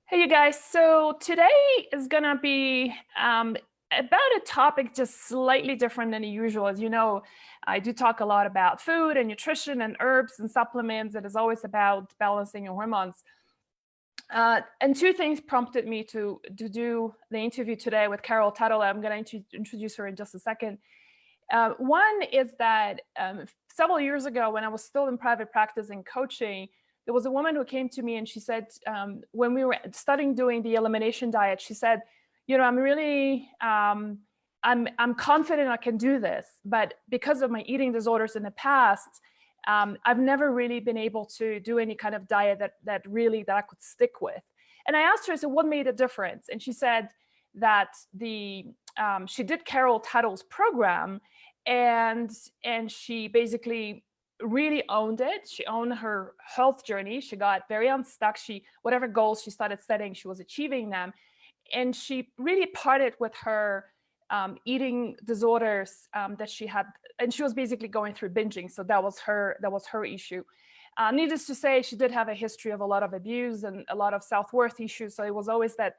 Hey, you guys. So today is going to be about a topic just slightly different than usual. As you know, I do talk a lot about food and nutrition and herbs and supplements. It is always about balancing your hormones. And two things prompted me to do the interview today with Carol Tuttle. I'm going to introduce her in just a second. One is that several years ago, when I was still in private practice and coaching, there was a woman who came to me and she said, when we were studying doing the elimination diet, she said, I'm really, I'm confident I can do this, but because of my eating disorders in the past, I've never really been able to do any kind of diet that I could stick with. And I asked her, I said, what made a difference? And she said that she did Carol Tuttle's program, and she basically really owned it. She owned her health journey. She got very unstuck. Whatever goals she started setting, she was achieving them. And she really parted with her eating disorders that she had. And she was basically going through binging. So that was her issue. Needless to say, she did have a history of a lot of abuse and a lot of self-worth issues. So it was always that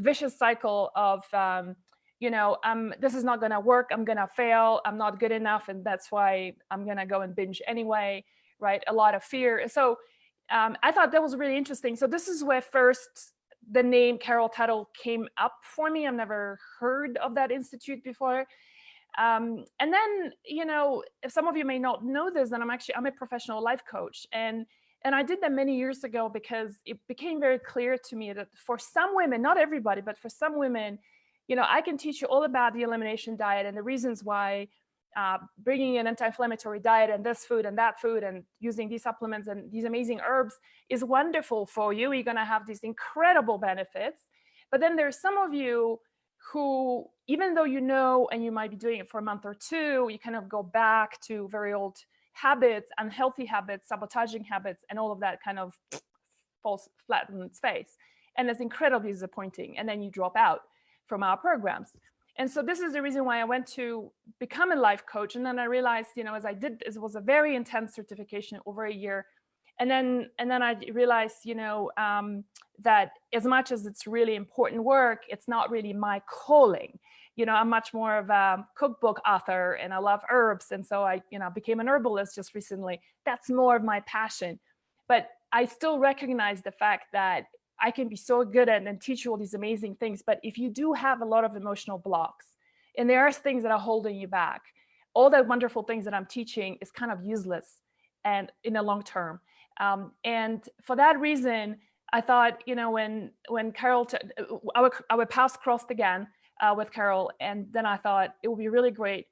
vicious cycle of, this is not going to work. I'm going to fail. I'm not good enough. And that's why I'm going to go and binge anyway, right? A lot of fear. So I thought that was really interesting. So this is where first the name Carol Tuttle came up for me. I've never heard of that institute before. And then, if some of you may not know this, then I'm a professional life coach. And I did that many years ago because it became very clear to me that for some women, not everybody, but for some women, I can teach you all about the elimination diet and the reasons why bringing an anti-inflammatory diet and this food and that food and using these supplements and these amazing herbs is wonderful for you. You're going to have these incredible benefits. But then there's some of you who, even though and you might be doing it for a month or two, you kind of go back to very old habits, unhealthy habits, sabotaging habits, and all of that kind of falls flat on its face. And it's incredibly disappointing. And then you drop out from our programs. And so this is the reason why I went to become a life coach. And then I realized, as I did, it was a very intense certification over a year. And then I realized, that as much as it's really important work, it's not really my calling. I'm much more of a cookbook author and I love herbs. And so I, became an herbalist just recently. That's more of my passion. But I still recognize the fact that I can be so good at and teach you all these amazing things. But if you do have a lot of emotional blocks and there are things that are holding you back, all the wonderful things that I'm teaching is kind of useless and in the long term. And for that reason, I thought, when Carol, our paths crossed again with Carol. And then I thought it would be really great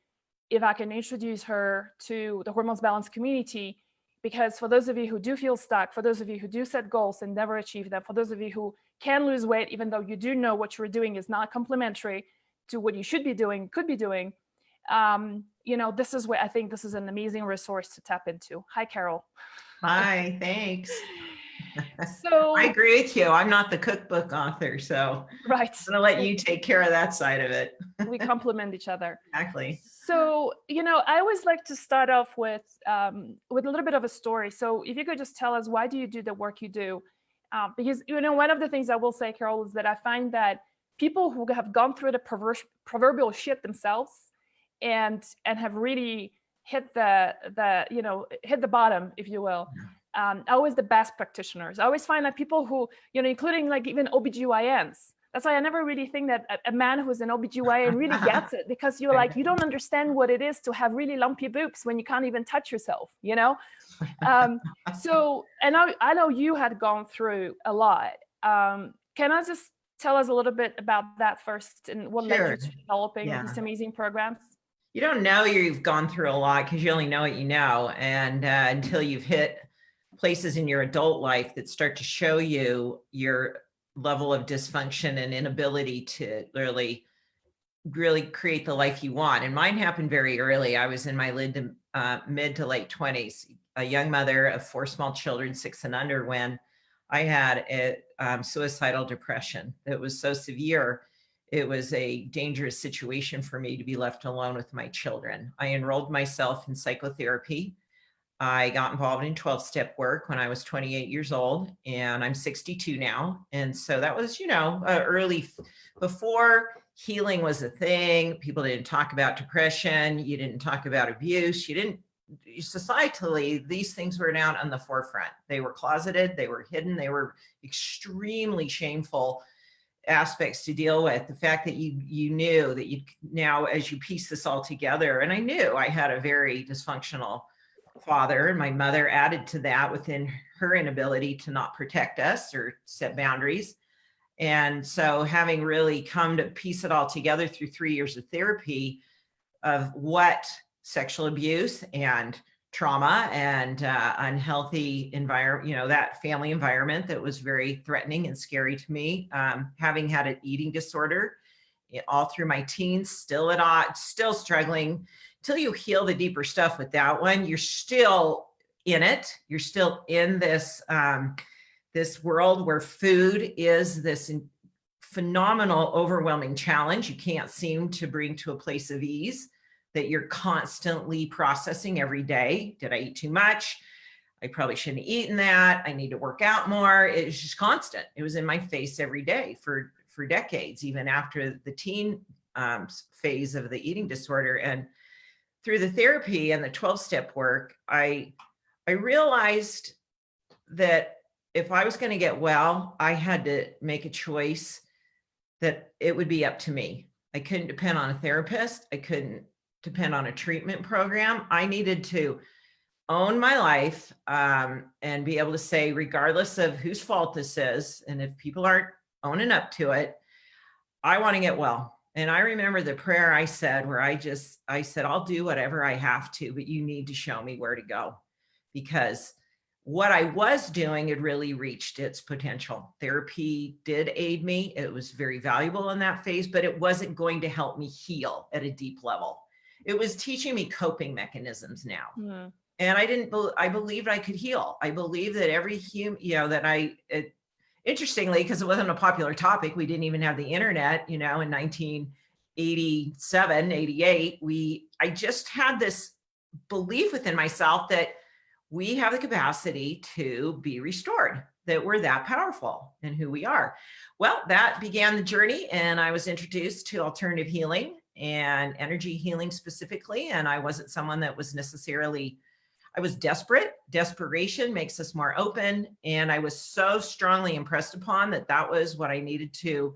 if I can introduce her to the Hormones Balance community. Because for those of you who do feel stuck, for those of you who do set goals and never achieve them, for those of you who can lose weight, even though you do know what you're doing is not complementary to what you should be doing, could be doing, this is where I think this is an amazing resource to tap into. Hi, Carol. Hi, thanks. So I agree with you. I'm not the cookbook author, so right. I'm going to let you take care of that side of it. We complement each other. Exactly. So, I always like to start off with a little bit of a story. So if you could just tell us, why do you do the work you do? Because, one of the things I will say, Carol, is that I find that people who have gone through the proverbial shit themselves and have really hit hit the bottom, if you will, are always the best practitioners. I always find that people who, including like even OBGYNs, that's why I never really think that a man who's an OBGYN really gets it, because you're like, you don't understand what it is to have really lumpy boobs when you can't even touch yourself, So, and I know you had gone through a lot. Can I just tell us a little bit about that first and what led you to developing these amazing programs? You don't know you've gone through a lot because you only know what you know. And until you've hit places in your adult life that start to show you your level of dysfunction and inability to really create the life you want. And mine happened very early. I was in my mid to late 20s, a young mother of 4 small children, 6 and under, when I had a suicidal depression. It was so severe. It was a dangerous situation for me to be left alone with my children. I enrolled myself in psychotherapy. I got involved in 12-step work when I was 28 years old, and I'm 62 now. And so that was, early, before healing was a thing. People didn't talk about depression. You didn't talk about abuse. Societally, these things were not on the forefront. They were closeted, they were hidden, they were extremely shameful aspects to deal with. The fact that you knew that you now, as you piece this all together, and I knew I had a very dysfunctional father, and my mother added to that within her inability to not protect us or set boundaries. And so having really come to piece it all together through 3 years of therapy of what sexual abuse and trauma and unhealthy environment, that family environment that was very threatening and scary to me, having had an eating disorder all through my teens, still struggling. Until you heal the deeper stuff with that one, you're still in it. You're still in this this world where food is this phenomenal, overwhelming challenge you can't seem to bring to a place of ease, that you're constantly processing every day. Did I eat too much? I probably shouldn't have eaten that. I need to work out more. It was just constant. It was in my face every day for decades, even after the teen phase of the eating disorder. And through the therapy and the 12-step work, I realized that if I was going to get well, I had to make a choice that it would be up to me. I couldn't depend on a therapist. I couldn't depend on a treatment program. I needed to own my life and be able to say, regardless of whose fault this is, and if people aren't owning up to it, I want to get well. And I remember the prayer I said, where I said, I'll do whatever I have to, but you need to show me where to go, because what I was doing had really reached its potential. Therapy did aid me. It was very valuable in that phase, but it wasn't going to help me heal at a deep level. It was teaching me coping mechanisms now. Mm. And I believed I could heal. I believed that every human, interestingly, because it wasn't a popular topic, we didn't even have the internet, in 1987, 88, I just had this belief within myself that we have the capacity to be restored, that we're that powerful in who we are. Well, that began the journey, and I was introduced to alternative healing and energy healing specifically. And I wasn't someone that was necessarily, I was desperate. Desperation makes us more open. And I was so strongly impressed upon that was what I needed to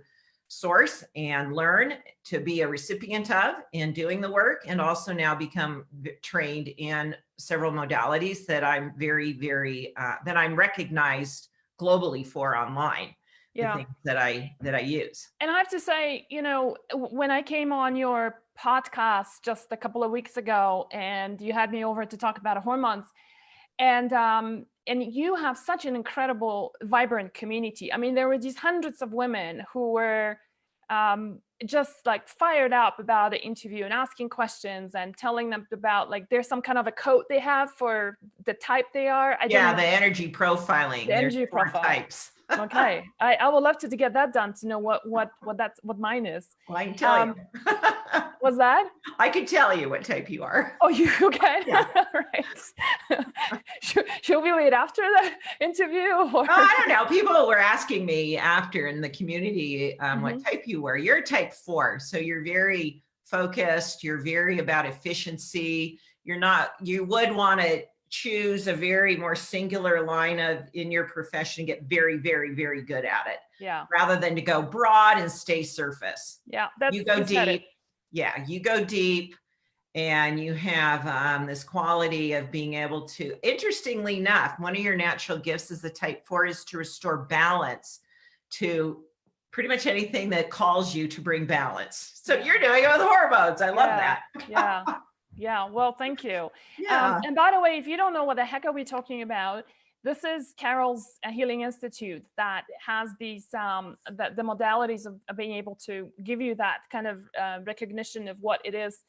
source and learn to be a recipient of in doing the work, and also now become trained in several modalities that I'm very, very, that I'm recognized globally for online. Yeah. The things that I use. And I have to say, when I came on your podcast just a couple of weeks ago, and you had me over to talk about hormones, and you have such an incredible, vibrant community. I mean, there were these hundreds of women who were just like fired up about the interview and asking questions and telling them about, like, there's some kind of a code they have for the type they are. The energy profiling. The energy profile. Types. Okay, I would love to get that done, to know what mine is. Well, I can tell you. What's that? I can tell you what type you are. Oh, you can? Yeah. Right. Should we wait after the interview? Or? I don't know. People were asking me after in the community what type you were. You're type 4, so you're very focused. You're very about efficiency. You would want to choose a very more singular line in your profession, get very, very, very good at it. Yeah. Rather than to go broad and stay surface. Yeah. You go deep. Yeah. You go deep, and you have this quality of being able to, interestingly enough, one of your natural gifts as the type 4 is to restore balance to pretty much anything that calls you to bring balance. So you're doing it with hormones. I love that. Yeah. Yeah, well, thank you. Yeah. And by the way, if you don't know what the heck are we talking about, this is Carol's Healing Institute that has these the modalities of being able to give you that kind of recognition of what it is,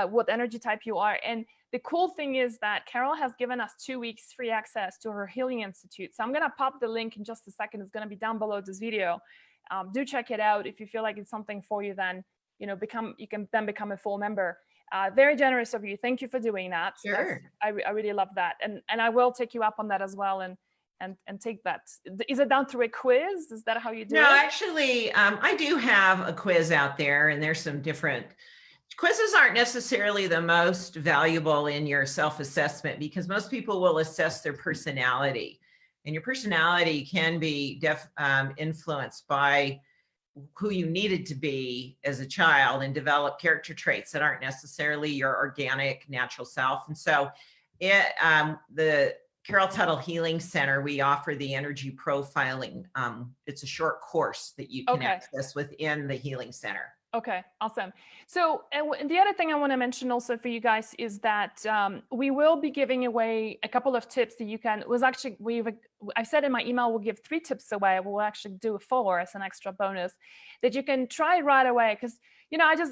what energy type you are. And the cool thing is that Carol has given us 2 weeks free access to her Healing Institute. So I'm going to pop the link in just a second. It's going to be down below this video. Do check it out. If you feel like it's something for you, then you can then become a full member. Very generous of you. Thank you for doing that. Sure. I really love that. And I will take you up on that as well and take that. Is it done through a quiz? Is that how you do No, it? actually, I do have a quiz out there, and there's some different quizzes. Aren't necessarily the most valuable in your self-assessment because most people will assess their personality, and your personality can be influenced by who you needed to be as a child and develop character traits that aren't necessarily your organic natural self. And so the Carol Tuttle Healing Center, we offer the energy profiling. It's a short course that you can access within the Healing Center. Okay, awesome. So, and the other thing I want to mention also for you guys is that we will be giving away a couple of tips that you can. I said in my email we'll give 3 tips away. We'll actually do 4 as an extra bonus that you can try right away. Because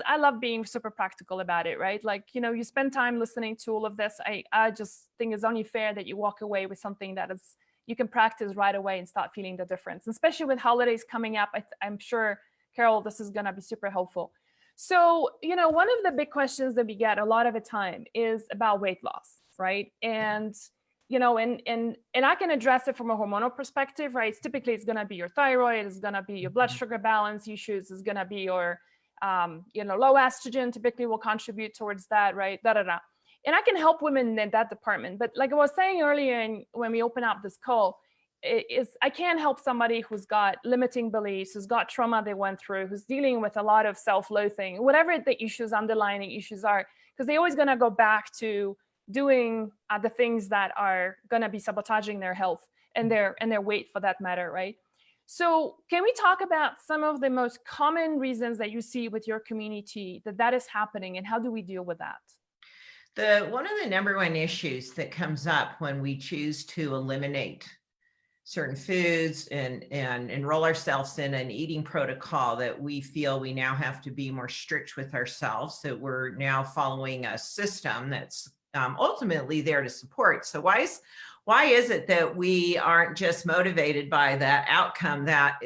I love being super practical about it, right? Like you spend time listening to all of this. I just think it's only fair that you walk away with something that is you can practice right away and start feeling the difference. Especially with holidays coming up, I'm sure, Carol, this is going to be super helpful. So, one of the big questions that we get a lot of the time is about weight loss, right? And, and I can address it from a hormonal perspective, right? Typically, it's going to be your thyroid, it's going to be your blood sugar balance issues, it's going to be your, low estrogen typically will contribute towards that, right? And I can help women in that department. But like I was saying earlier, when we open up this call, I can't help somebody who's got limiting beliefs, who's got trauma they went through, who's dealing with a lot of self-loathing, whatever the underlying issues are, because they're always going to go back to doing the things that are going to be sabotaging their health and their weight for that matter, right? So can we talk about some of the most common reasons that you see with your community that is happening, and how do we deal with that? One of the number one issues that comes up when we choose to eliminate certain foods and enroll ourselves in an eating protocol that we feel we now have to be more strict with ourselves, that we're now following a system that's ultimately there to support. So why is it that we aren't just motivated by that outcome? That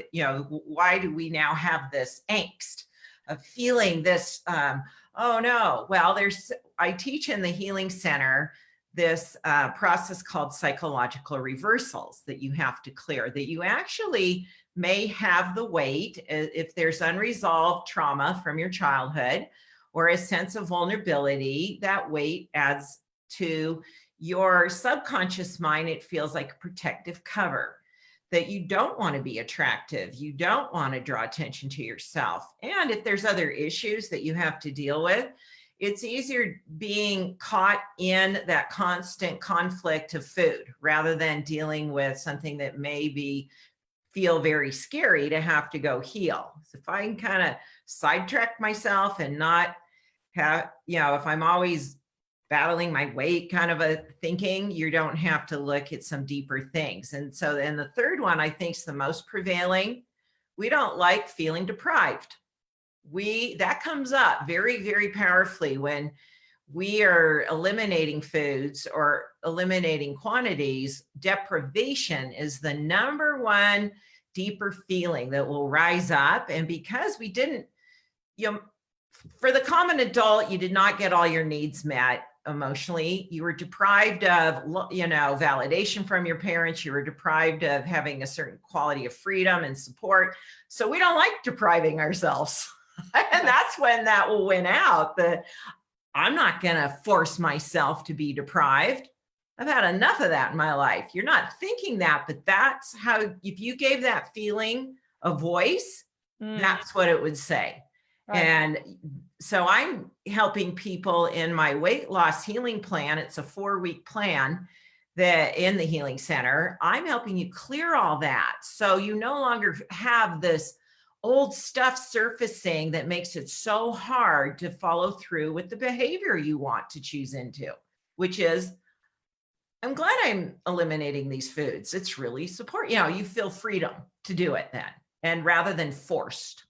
why do we now have this angst of feeling this oh no? Well, I teach in the Healing Center this process called psychological reversals that you have to clear, that you actually may have the weight if there's unresolved trauma from your childhood or a sense of vulnerability. That weight adds to your subconscious mind. It feels like a protective cover that you don't want to be attractive. You don't want to draw attention to yourself. And if there's other issues that you have to deal with, it's easier being caught in that constant conflict of food rather than dealing with something that maybe feel very scary to have to go heal. So if I can kind of sidetrack myself and not have, if I'm always battling my weight kind of a thinking, you don't have to look at some deeper things. And so then the third one I think is the most prevailing. We don't like feeling deprived. That comes up very, very powerfully when we are eliminating foods or eliminating quantities. Deprivation is the number one deeper feeling that will rise up. And because we didn't, for the common adult, you did not get all your needs met emotionally. You were deprived of, validation from your parents. You were deprived of having a certain quality of freedom and support. So we don't like depriving ourselves. And that's when that will win out. That I'm not going to force myself to be deprived. I've had enough of that in my life. You're not thinking that, but that's how, if you gave that feeling a voice, that's what it would say. Right. And so I'm helping people in my weight loss healing plan. It's a 4-week plan that in the Healing Center, I'm helping you clear all that. So you no longer have this old stuff surfacing that makes it so hard to follow through with the behavior you want to choose into, which is, I'm glad I'm eliminating these foods. It's really support, you feel freedom to do it then, and rather than forced.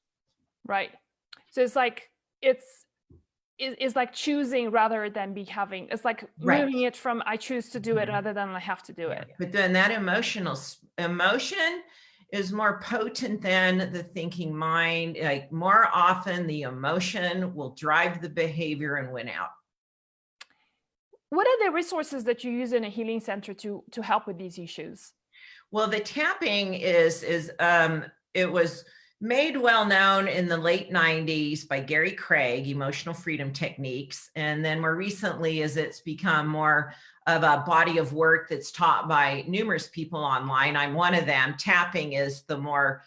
Right. So it's like, it's like choosing rather than having, it's like moving it from I choose to do it rather than I have to do it. But then that emotion is more potent than the thinking mind. Like more often the emotion will drive the behavior and win out. What are the resources that you use in a healing center to help with these issues? Well, the tapping it was made well known in the late 90s by Gary Craig, Emotional Freedom Techniques. And then more recently, as it's become more of a body of work that's taught by numerous people online. I'm one of them. Tapping is the more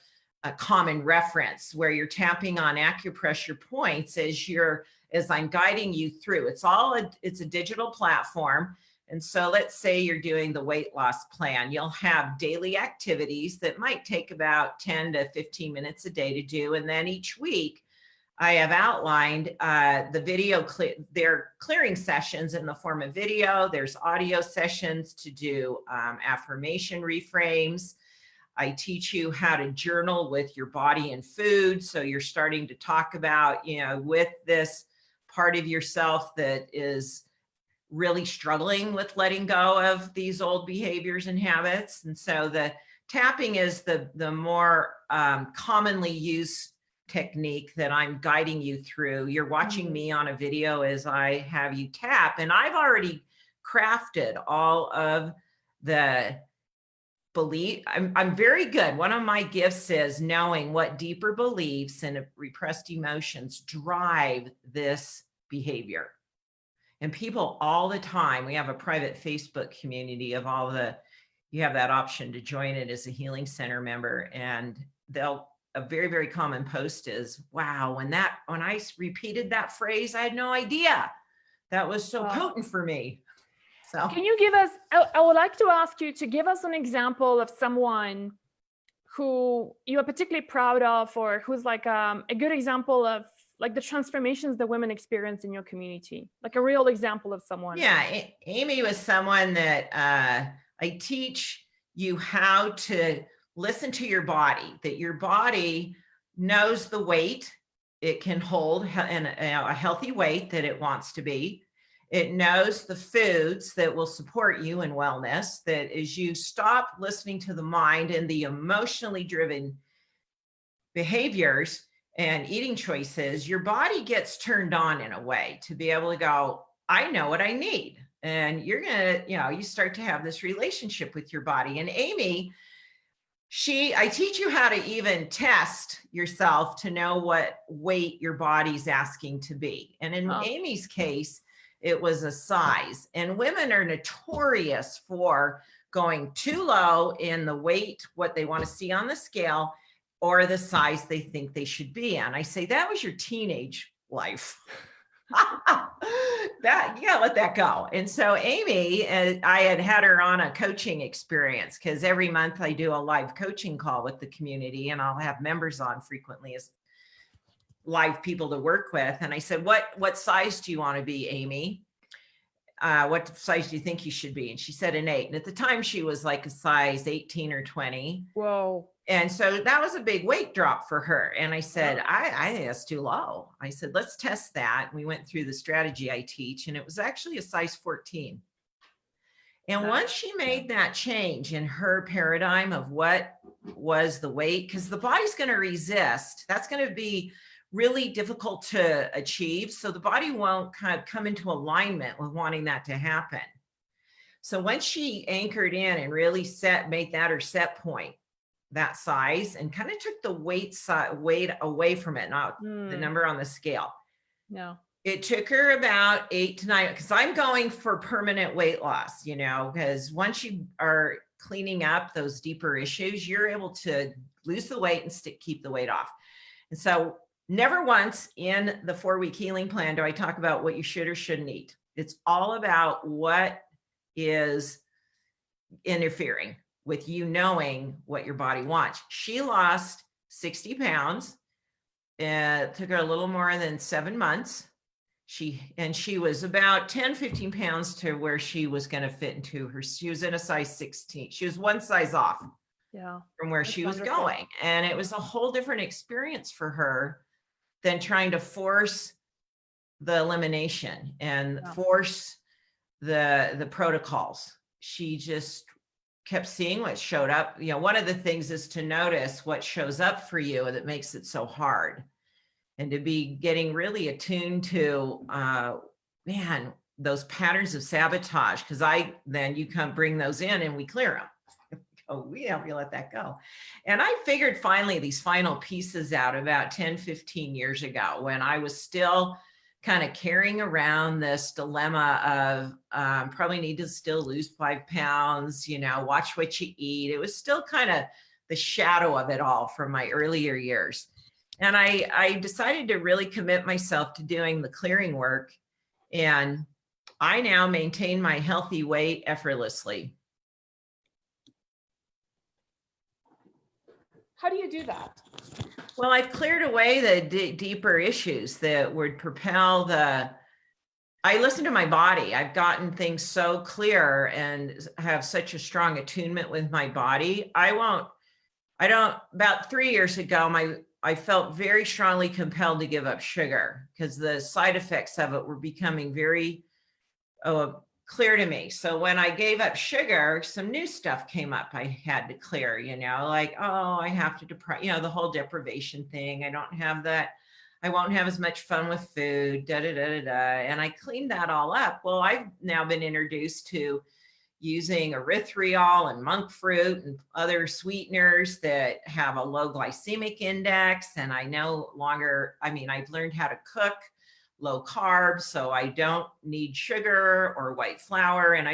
common reference, where you're tapping on acupressure points as I'm guiding you through. It's a digital platform. And so let's say you're doing the weight loss plan. You'll have daily activities that might take about 10 to 15 minutes a day to do. And then each week, I have outlined the video, they're clearing sessions in the form of video. There's audio sessions to do affirmation reframes. I teach you how to journal with your body and food. So you're starting to talk about, with this part of yourself that is really struggling with letting go of these old behaviors and habits. And so the tapping is the more commonly used technique that I'm guiding you through. You're watching me on a video as I have you tap, and I've already crafted all of the belief. I'm very good. One of my gifts is knowing what deeper beliefs and repressed emotions drive this behavior. And people all the time, we have a private Facebook community of you have that option to join it as a healing center member. And a very, very common post is, wow, when I repeated that phrase, I had no idea. That was so potent for me. So can you give us, I would like to ask you to give us an example of someone who you are particularly proud of, or who's like a good example of like the transformations that women experience in your community, like a real example of someone. Yeah, Amy was someone that I teach you how to listen to your body, that your body knows the weight it can hold and a healthy weight that it wants to be. It knows the foods that will support you in wellness, that as you stop listening to the mind and the emotionally driven behaviors and eating choices, your body gets turned on in a way to be able to go, I know what I need. And you're going to, you start to have this relationship with your body. And Amy, I teach you how to even test yourself to know what weight your body's asking to be. And in Amy's case, it was a size. And women are notorious for going too low in the weight, what they want to see on the scale, or the size they think they should be in. I say, that was your teenage life. That you gotta let that go. And so Amy, I had her on a coaching experience, because every month I do a live coaching call with the community, and I'll have members on frequently as live people to work with. And I said, what size do you want to be, Amy? What size do you think you should be? And she said an 8. And at the time she was like a size 18 or 20. Whoa. And so that was a big weight drop for her. And I said, I think that's too low. I said, let's test that. We went through the strategy I teach, and it was actually a size 14. And once she made that change in her paradigm of what was the weight, because the body's going to resist, that's going to be really difficult to achieve. So the body won't kind of come into alignment with wanting that to happen. So once she anchored in and really made that her set point, that size, and kind of took the weight away from it, not the number on the scale. No. It took her about 8 to 9, because I'm going for permanent weight loss, because once you are cleaning up those deeper issues, you're able to lose the weight and keep the weight off. And so never once in the 4-week healing plan do I talk about what you should or shouldn't eat. It's all about what is interfering with you knowing what your body wants. She lost 60 pounds. It took her a little more than 7 months. She was about 10, 15 pounds to where she was going to fit into she was in a size 16. She was one size off from where she was going. And it was a whole different experience for her than trying to force the elimination and force the protocols. She just kept seeing what showed up. One of the things is to notice what shows up for you that makes it so hard, and to be getting really attuned to, man, those patterns of sabotage. Because then you come bring those in and we clear them. Oh, we let that go. And I figured finally these final pieces out about 10, 15 years ago, when I was still kind of carrying around this dilemma of probably need to still lose 5 pounds, watch what you eat. It was still kind of the shadow of it all from my earlier years. And I decided to really commit myself to doing the clearing work. And I now maintain my healthy weight effortlessly. How do you do that? Well, I've cleared away the deeper issues that would propel I listen to my body. I've gotten things so clear and have such a strong attunement with my body. About 3 years ago, I felt very strongly compelled to give up sugar because the side effects of it were becoming very clear to me. So when I gave up sugar, some new stuff came up I had to clear, like, I have to the whole deprivation thing. I don't have that. I won't have as much fun with food, And I cleaned that all up. Well, I've now been introduced to using erythritol and monk fruit and other sweeteners that have a low glycemic index. And I've learned how to cook low carb, so I don't need sugar or white flour. And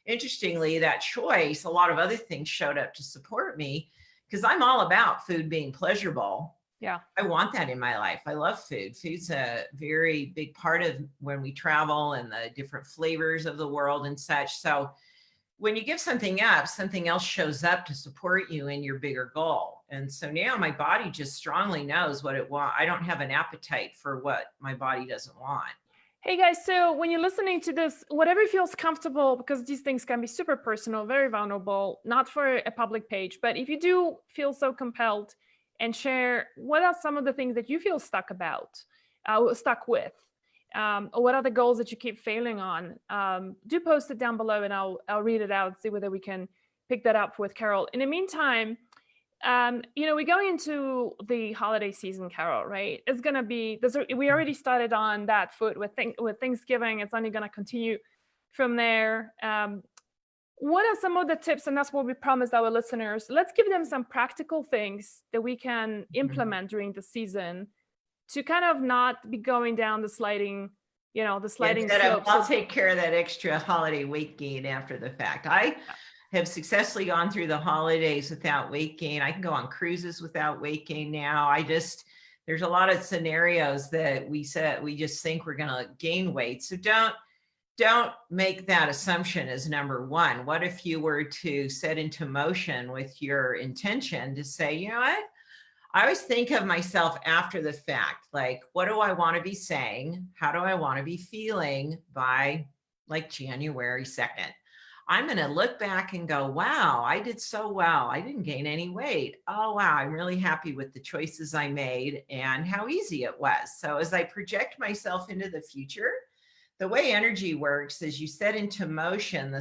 interestingly, that choice, a lot of other things showed up to support me, because I'm all about food being pleasurable. Yeah. I want that in my life. I love food. Food's a very big part of when we travel and the different flavors of the world and such. So when you give something up, something else shows up to support you in your bigger goal. And so now my body just strongly knows what it wants. I don't have an appetite for what my body doesn't want. Hey guys, so when you're listening to this, whatever feels comfortable, because these things can be super personal, very vulnerable, not for a public page, but if you do feel so compelled, and share what are some of the things that you feel stuck with, or what are the goals that you keep failing on. Do post it down below, and I'll read it out and see whether we can pick that up with Carol. In the meantime, we're going into the holiday season, Carol, right? It's going to be, we already started on that foot with Thanksgiving. It's only going to continue from there. What are some of the tips? And that's what we promised our listeners. Let's give them some practical things that we can implement during the season to kind of not be going down the sliding slope. I'll take care of that extra holiday weight gain after the fact. I have successfully gone through the holidays without weight gain. I can go on cruises without weight gain now. There's a lot of scenarios that we just think we're going to gain weight. So don't make that assumption as number one. What if you were to set into motion with your intention to say, you know what? I always think of myself after the fact, like, what do I want to be saying? How do I want to be feeling by like January 2nd? I'm going to look back and go, wow, I did so well. I didn't gain any weight. Oh, wow. I'm really happy with the choices I made and how easy it was. So as I project myself into the future, the way energy works is you set into motion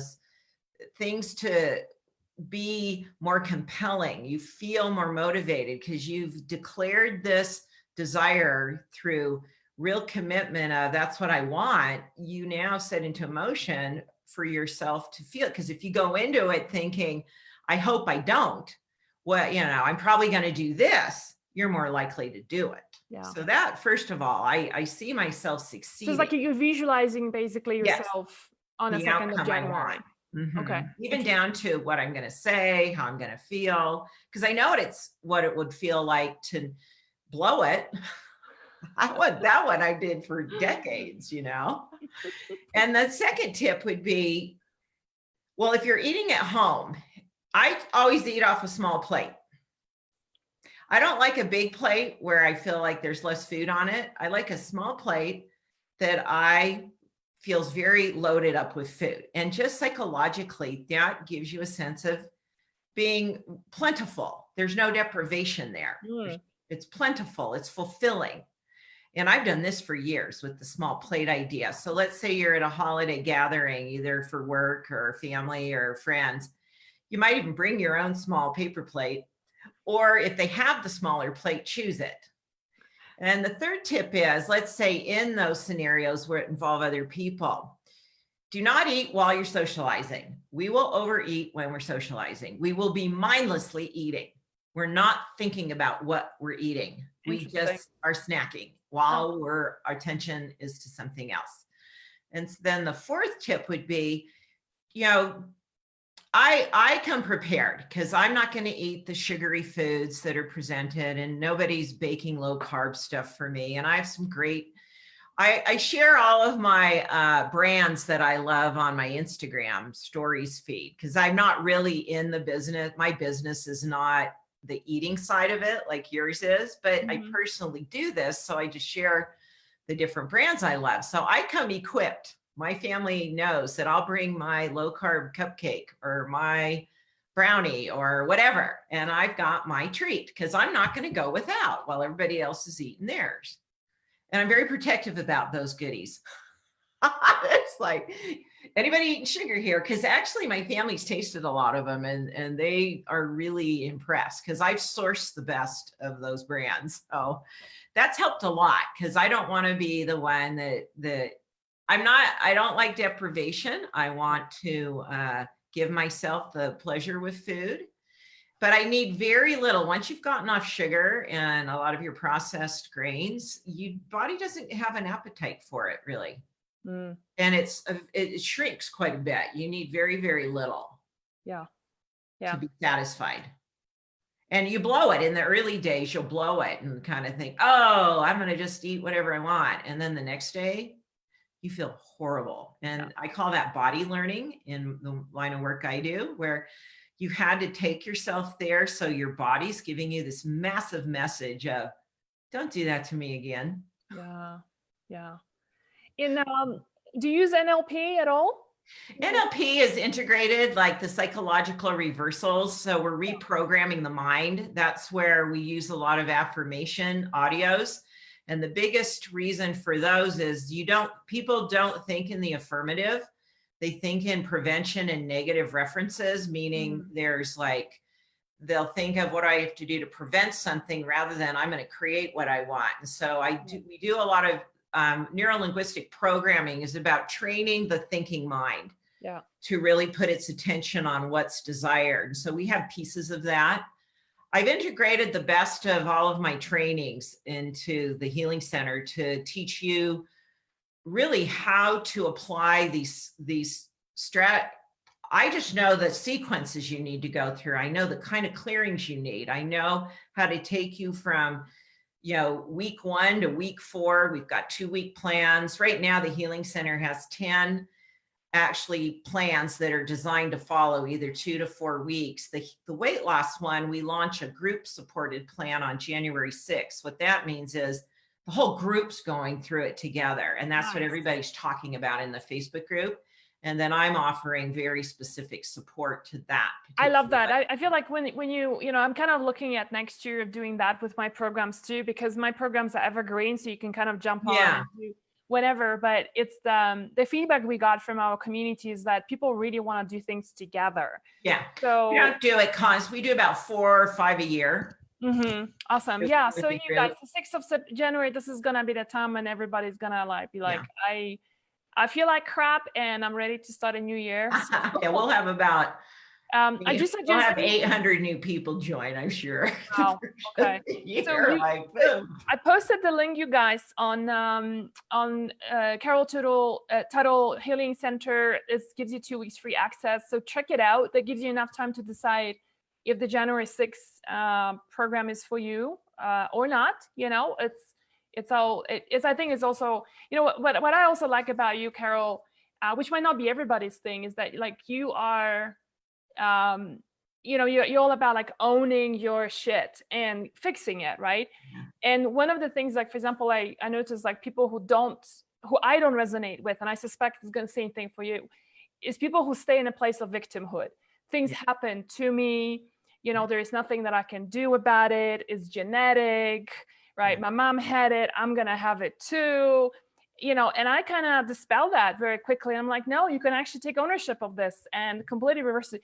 things to be more compelling. You feel more motivated because you've declared this desire through real commitment of that's what I want. You now set into motion for yourself to feel. Because if you go into it thinking, I hope I don't, I'm probably going to do this, you're more likely to do it. Yeah. So that, first of all, I see myself succeeding. So it's like you're visualizing basically yourself on a 2nd of January. Mm-hmm. Okay. Even down to what I'm going to say, how I'm going to feel, because I know what it would feel like to blow it. That one I did for decades, And the second tip would be, well, if you're eating at home, I always eat off a small plate. I don't like a big plate where I feel like there's less food on it. I like a small plate that feels very loaded up with food. And just psychologically, that gives you a sense of being plentiful. There's no deprivation there. It's plentiful. It's fulfilling. And I've done this for years with the small plate idea. So let's say you're at a holiday gathering, either for work or family or friends. You might even bring your own small paper plate, or if they have the smaller plate, choose it. And the third tip is, let's say in those scenarios where it involve other people, do not eat while you're socializing. We will overeat when we're socializing. We will be mindlessly eating. We're not thinking about what we're eating. We just are snacking while our attention is to something else. And then the fourth tip would be, I come prepared because I'm not going to eat the sugary foods that are presented, and nobody's baking low carb stuff for me. And I have some great, I share all of my brands that I love on my Instagram stories feed, because I'm not really in the business. My business is not the eating side of it like yours is, but I personally do this. So I just share the different brands I love. So I come equipped. My family knows that I'll bring my low carb cupcake or my brownie or whatever. And I've got my treat because I'm not going to go without while everybody else is eating theirs. And I'm very protective about those goodies. It's like, anybody eating sugar here? Because actually my family's tasted a lot of them, and they are really impressed because I've sourced the best of those brands. So that's helped a lot, because I don't want to be the one that I don't like deprivation. I want to give myself the pleasure with food, but I need very little. Once you've gotten off sugar and a lot of your processed grains, your body doesn't have an appetite for it really. And it shrinks quite a bit. You need very, very little to be satisfied. And you blow it in the early days. You'll blow it and kind of think, oh, I'm going to just eat whatever I want. And then the next day you feel horrible. And I call that body learning in the line of work I do, where you had to take yourself there. So your body's giving you this massive message of, don't do that to me again. Yeah. Do you use NLP at all? NLP is integrated, like the psychological reversals. So we're reprogramming the mind. That's where we use a lot of affirmation audios. And the biggest reason for those is people don't think in the affirmative. They think in prevention and negative references, meaning there's like, they'll think of what I have to do to prevent something rather than I'm going to create what I want. And so we do a lot of neuro-linguistic programming is about training the thinking mind to really put its attention on what's desired. So we have pieces of that. I've integrated the best of all of my trainings into the Healing Center to teach you really how to apply these I just know the sequences you need to go through. I know the kind of clearings you need. I know how to take you from week 1 to week 4. We've got 2-week plans. Right now, the Healing Center has 10 actually plans that are designed to follow either 2 to 4 weeks. The weight loss one, we launch a group supported plan on January 6th. What that means is the whole group's going through it together. And that's what everybody's talking about in the Facebook group. And then I'm offering very specific support to that. I love that. I feel like when you I'm kind of looking at next year of doing that with my programs too, because my programs are evergreen. So you can kind of jump on and do whatever, but it's the feedback we got from our community is that people really want to do things together. So we don't do it we do about 4 or 5 a year. Awesome. Yeah. So you guys, the 6th of January, this is gonna be the time when everybody's gonna be like, I feel like crap and I'm ready to start a new year. So, we'll have about I just suggest we'll have 800 new people join, I'm sure. Wow. Okay. So I posted the link, you guys, on Carol Tuttle Healing Center. It gives you 2 weeks free access. So check it out. That gives you enough time to decide if the January 6th program is for you or not. I think it's also, what I also like about you, Carol, which might not be everybody's thing, is that like you are, you're all about like owning your shit and fixing it, right? And one of the things, like, for example, I noticed like people who I don't resonate with, and I suspect it's going to say the same thing for you, is people who stay in a place of victimhood. Things happen to me, there is nothing that I can do about it. It's genetic. Right. My mom had it. I'm going to have it too, and I kind of dispel that very quickly. I'm like, no, you can actually take ownership of this and completely reverse it.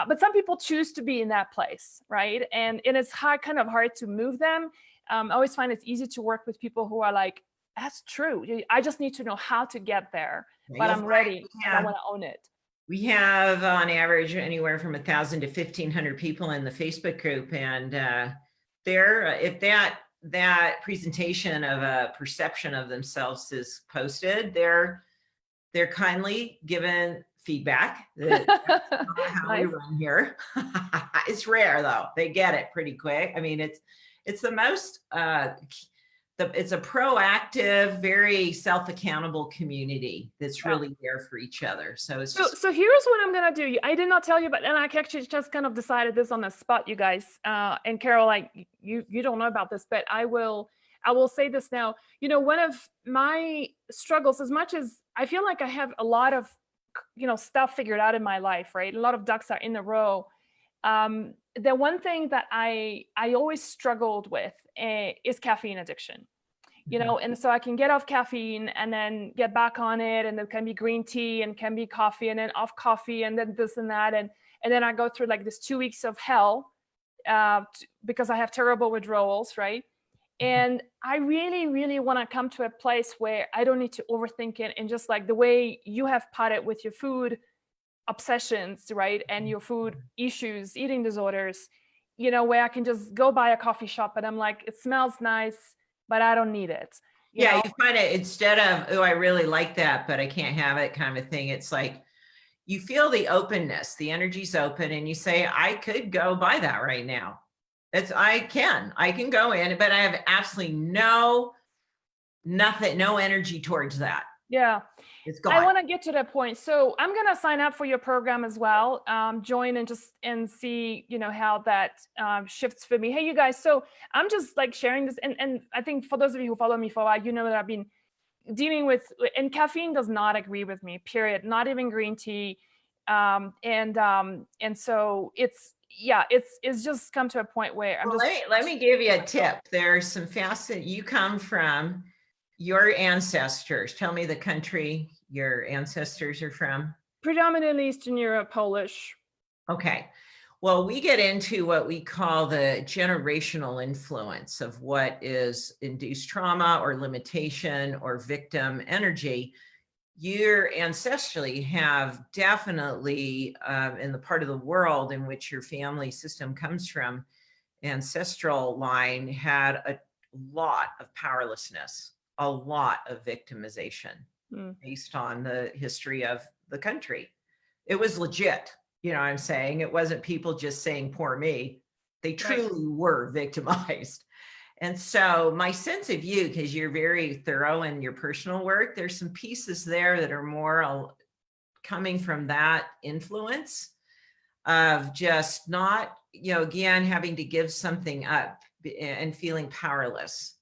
But some people choose to be in that place, right? And it's kind of hard to move them. I always find it's easy to work with people who are like, that's true. I just need to know how to get there, but I'm ready and I want to own it. We have on average anywhere from 1,000 to 1,500 people in the Facebook group. And if that presentation of a perception of themselves is posted, they're kindly given feedback. That's not how Nice. we run here. It's rare though. They get it pretty quick. I mean, it's the most it's a proactive, very self-accountable community that's really there for each other. So it's so here's what I'm gonna do. I did not tell you, but and I actually just kind of decided this on the spot, you guys. And Carol, like you don't know about this, but I will say this now. You know, one of my struggles, as much as I feel like I have a lot of stuff figured out in my life, right? A lot of ducks are in a row. The one thing that I always struggled with is caffeine addiction. And so I can get off caffeine and then get back on it, and there can be green tea and can be coffee, and then off coffee, and then this and that, and then I go through like this 2 weeks of hell because I have terrible withdrawals, right? And I really, really want to come to a place where I don't need to overthink it, and just like the way you have potted with your food obsessions, right, and your food issues, eating disorders, where I can just go by a coffee shop and I'm like, it smells nice, but I don't need it. You find it, instead of, oh, I really like that, but I can't have it kind of thing. It's like, you feel the openness, the energy's open, and you say, I could go buy that right now. I can go in, but I have absolutely no energy towards that. Yeah. It's gone. I want to get to that point. So I'm going to sign up for your program as well. Join and see, how that shifts for me. Hey, you guys. So I'm just like sharing this. And I think for those of you who follow me for a while, that I've been dealing with, and caffeine does not agree with me, period. Not even green tea. And so it's just come to a point where let me give you a tip. There's some you come from your ancestors. Tell me the country your ancestors are from. Predominantly Eastern Europe, Polish. Okay. Well, we get into what we call the generational influence of what is induced trauma or limitation or victim energy. Your ancestrally have definitely, in the part of the world in which your family system comes from, ancestral line had a lot of powerlessness, a lot of victimization based on the history of the country. It was legit. I'm saying it wasn't people just saying, poor me. They truly were victimized. And so my sense of you, because you're very thorough in your personal work, there's some pieces there that are more coming from that influence of just not, again, having to give something up and feeling powerless.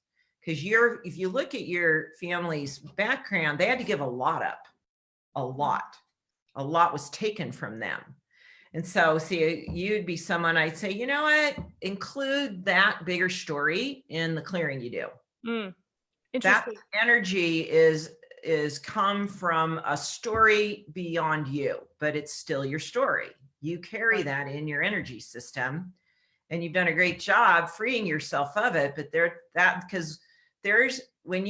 Because if you look at your family's background, they had to give a lot up. A lot was taken from them. And so, see, you'd be someone I'd say, you know what, include that bigger story in the clearing you do. That energy is come from a story beyond you, but it's still your story. You carry that in your energy system, and you've done a great job freeing yourself of it. But because there's, when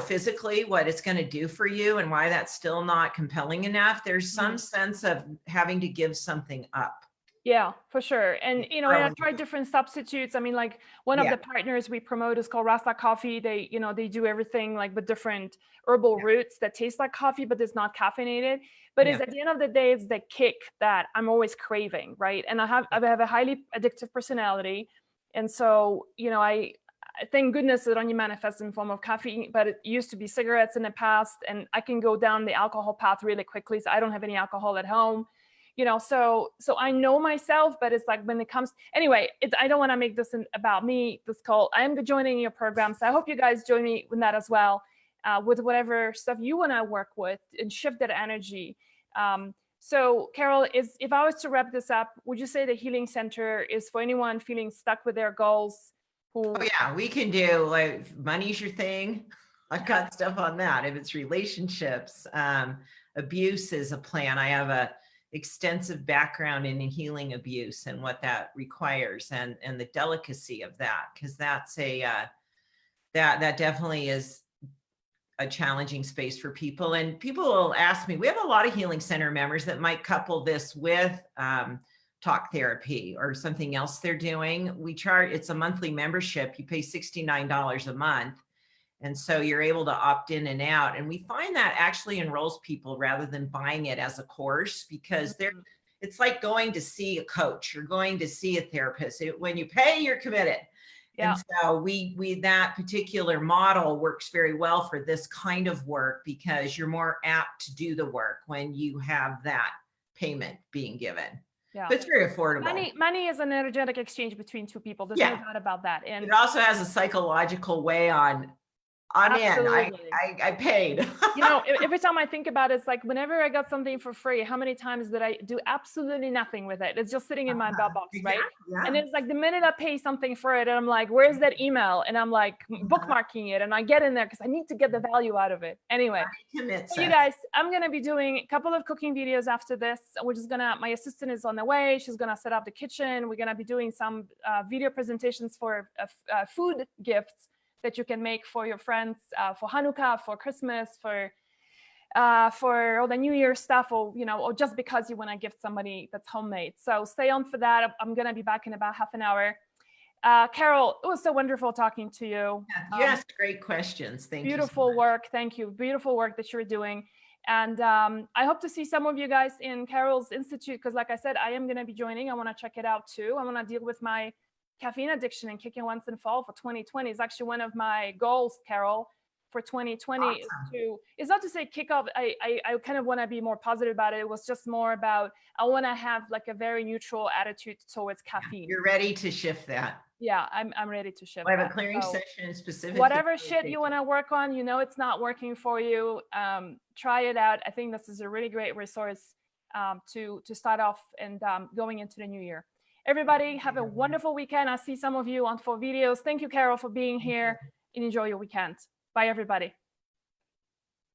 physically what it's going to do for you and why that's still not compelling enough, there's some sense of having to give something up. Yeah, for sure. And, I tried different substitutes. I mean, like one of the partners we promote is called Rasta Coffee. They, they do everything like with different herbal roots that taste like coffee, but it's not caffeinated. But it's at the end of the day, it's the kick that I'm always craving, right? And I have a highly addictive personality. And so, thank goodness it only manifests in form of caffeine, but it used to be cigarettes in the past, and I can go down the alcohol path really quickly. So I don't have any alcohol at home, so I know myself, but it's like when it comes, anyway, I don't want to make this about me, this call. I am joining your program. So I hope you guys join me with that as well, with whatever stuff you want to work with and shift that energy. So Carol, if I was to wrap this up, would you say the Healing Center is for anyone feeling stuck with their goals? Oh yeah, we can do, like, money's your thing. I've got stuff on that. If it's relationships, abuse is a plan. I have extensive background in healing abuse and what that requires, and the delicacy of that, because that's that definitely is a challenging space for people. And people will ask me, we have a lot of healing center members that might couple this with talk therapy or something else they're doing. It's a monthly membership. You pay $69 a month. And so you're able to opt in and out. And we find that actually enrolls people rather than buying it as a course, because it's like going to see a coach or going to see a therapist. When you pay, you're committed. Yeah. And so that particular model works very well for this kind of work, because you're more apt to do the work when you have that payment being given. Yeah. But it's very affordable. Money is an energetic exchange between two people. There's no doubt about that. And it also has a psychological way on. I paid. Every time I think about it, it's like whenever I got something for free, how many times did I do absolutely nothing with it? It's just sitting in my mailbox, right? Yeah. And it's like the minute I pay something for it, and I'm like, where's that email? And I'm like bookmarking it, and I get in there because I need to get the value out of it. Anyway, you guys, I'm going to be doing a couple of cooking videos after this. My assistant is on the way. She's going to set up the kitchen. We're going to be doing some video presentations for food gifts that you can make for your friends for Hanukkah, for Christmas, for all the New Year stuff, or just because you want to gift somebody that's homemade. So stay on for that. I'm gonna be back in about half an hour. Carol, it was so wonderful talking to you. Yeah, you asked great questions. Thank you. Beautiful work. Thank you. Beautiful work that you're doing. And I hope to see some of you guys in Carol's Institute, because like I said, I am gonna be joining. I want to check it out too. I want to deal with my caffeine addiction and kicking once and fall for 2020. Is actually one of my goals, Carol, for 2020. Awesome. Is not to say kick off. I kind of want to be more positive about it. It was just more about, I want to have like a very neutral attitude towards caffeine. You're ready to shift that. Yeah, I'm ready to shift. I have a clearing session specifically. Whatever shit you want to work on, it's not working for you. Try it out. I think this is a really great resource to start off and going into the new year. Everybody have a wonderful weekend. I'll see some of you on 4 videos. Thank you, Carol, for being here, and enjoy your weekend. Bye, everybody.